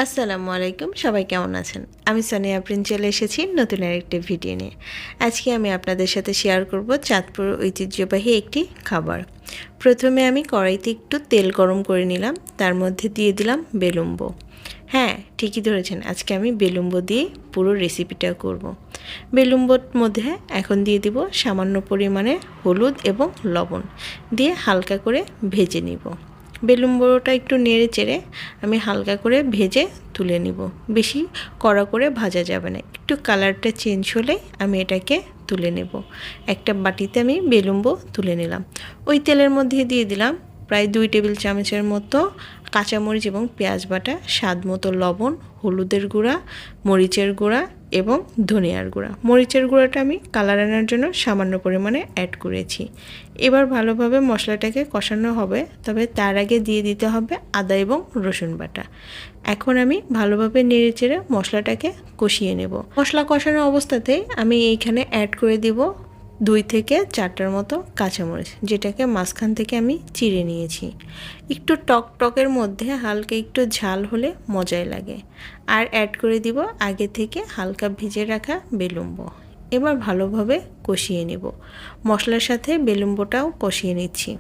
আসসালামু আলাইকুম, সবাই কেমন আছেন? আমি সোনিয়া আফরিন চলে এসেছি নতুন আরেকটি ভিডিও নিয়ে। আজকে আমি আপনাদের সাথে শেয়ার করব চাঁদপুর ঐতিহ্যবাহী একটি খাবার। প্রথমে আমি কড়াইতে একটু তেল গরম করে নিলাম, তার মধ্যে দিয়ে দিলাম বেলুম্ব। হ্যাঁ, ঠিকই ধরেছেন, আজকে আমি বেলুম্ব দিয়ে পুরো রেসিপিটা করব। বেলুম্বর মধ্যে এখন দিয়ে দিব সামান্য পরিমাণে হলুদ এবং লবণ দিয়ে হালকা করে ভেজে নিব। বেলুম্বটা একটু নেড়ে চেড়ে আমি হালকা করে ভেজে তুলে নিব। বেশি কড়া করে ভাজা যাবে না, একটু কালারটা চেঞ্জ হলেই আমি এটাকে তুলে নেব। একটা বাটিতে আমি বেলুম্ব তুলে নিলাম। ওই তেলের মধ্যে দিয়ে দিলাম প্রায় 2 টেবিল চামচের মতো কাঁচামরিচ এবং পেঁয়াজ বাটা, স্বাদ মতো লবণ, হলুদের গুঁড়া, মরিচের গুঁড়া এবং ধনিয়ার গুঁড়া। মরিচের গুঁড়াটা আমি কালার আনার জন্য সামান্য পরিমাণে অ্যাড করেছি। এবার ভালোভাবে মশলাটাকে কষানো হবে, তবে তার আগে দিয়ে দিতে হবে আদা এবং রসুন বাটা। এখন আমি ভালোভাবে নেড়েচেড়ে মশলাটাকে কষিয়ে নেব। মশলা কষানো অবস্থাতেই আমি এইখানে অ্যাড করে দিব 2 থেকে 4টার মতো কাঁচামরিচ, যেটাকে মাঝখান থেকে আমি চিড়ে নিয়েছি। একটু টক টকের মধ্যে হালকা একটু ঝাল হলে মজাই লাগে। আর অ্যাড করে দিব আগে থেকে হালকা ভেজে রাখা বেলুম্ব। এবার ভালোভাবে কষিয়ে নেব। মশলার সাথে বেলুম্বটাও কষিয়ে নিচ্ছি।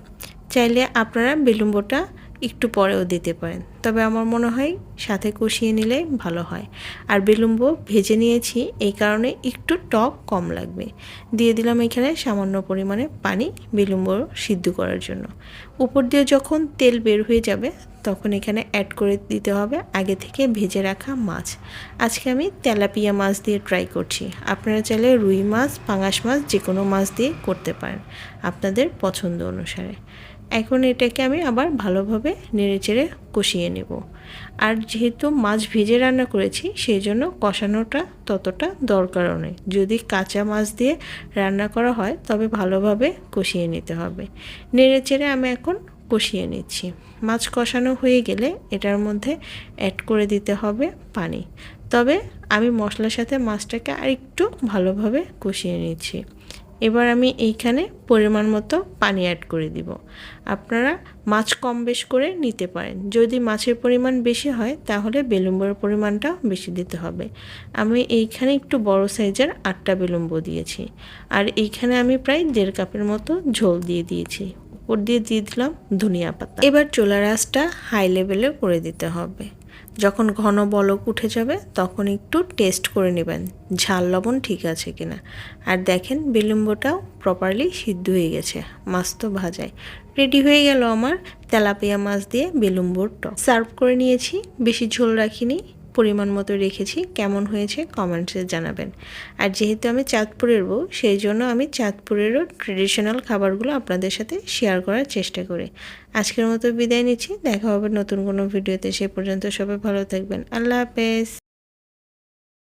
চাইলে আপনারা বেলুম্বটা একটু পরেও দিতে পারেন, তবে আমার মনে হয় সাথে কষিয়ে নিলে ভালো হয়। আর বেলুম্ব ভেজে নিয়েছি, এই কারণে একটু টক কম লাগবে। দিয়ে দিলাম এখানে সামান্য পরিমাণে পানি বেলুম্ব সিদ্ধ করার জন্য। উপর দিয়ে যখন তেল বের হয়ে যাবে তখন এখানে অ্যাড করে দিতে হবে আগে থেকে ভেজে রাখা মাছ। আজকে আমি তেলাপিয়া মাছ দিয়ে ট্রাই করছি। আপনারা চাইলে রুই মাছ, পাঙাশ মাছ, যে কোনো মাছ দিয়ে করতে পারেন আপনাদের পছন্দ অনুসারে। এখন এটাকে আমি আবার ভালোভাবে নেড়েচেড়ে কষিয়ে নেব। আর যেহেতু মাছ ভেজে রান্না করেছি, সেই জন্য কষানোটা ততটা দরকারও নেই। যদি কাঁচা মাছ দিয়ে রান্না করা হয় তবে ভালোভাবে কষিয়ে নিতে হবে। নেড়েচেড়ে আমি এখন কষিয়ে নিচ্ছি। মাছ কষানো হয়ে গেলে এটার মধ্যে অ্যাড করে দিতে হবে পানি। তবে আমি মশলার সাথে মাছটাকে আরেকটু ভালোভাবে কষিয়ে নিচ্ছি। এবার আমি এইখানে পরিমাণ মতো পানি অ্যাড করে দিব। আপনারা মাছ কম বেশ করে নিতে পারেন। যদি মাছের পরিমাণ বেশি হয় তাহলে বেলুম্বর পরিমাণটা বেশি দিতে হবে। আমি এইখানে একটু বড় সাইজের 8টা বেলুম্ব দিয়েছি। আর এইখানে আমি প্রায় 1.5 কাপের মতো ঝোল দিয়ে দিয়েছি। উপর দিয়ে দিলাম ধনিয়া পাতা। এবার চুলার আঁচটা হাই লেভেলে করে দিতে হবে। যখন ঘন বলক উঠে যাবে তখন একটু টেস্ট করে নেবেন ঝাল লবণ ঠিক আছে কিনা। আর দেখেন বেলুম্বটাও প্রপারলি সিদ্ধ হয়ে গেছে, মাছ তো ভাজায়। রেডি হয়ে গেল আমার তেলাপিয়া মাছ দিয়ে বেলুম্বর টক। সার্ভ করে নিয়েছি, বেশি ঝোল রাখিনি, পরিমাণ মতো রেখেছি। কেমন হয়েছে কমেন্টসে জানাবেন। আর যেহেতু আমি চাঁদপুরের বউ, সেই জন্য আমি চাঁদপুরেরও ট্রেডিশনাল খাবারগুলো আপনাদের সাথে শেয়ার করার চেষ্টা করি। আজকের মতো বিদায় নিচ্ছি, দেখা হবে নতুন কোনো ভিডিওতে। সে পর্যন্ত সবাই ভালো থাকবেন। আল্লাহ হাফেজ।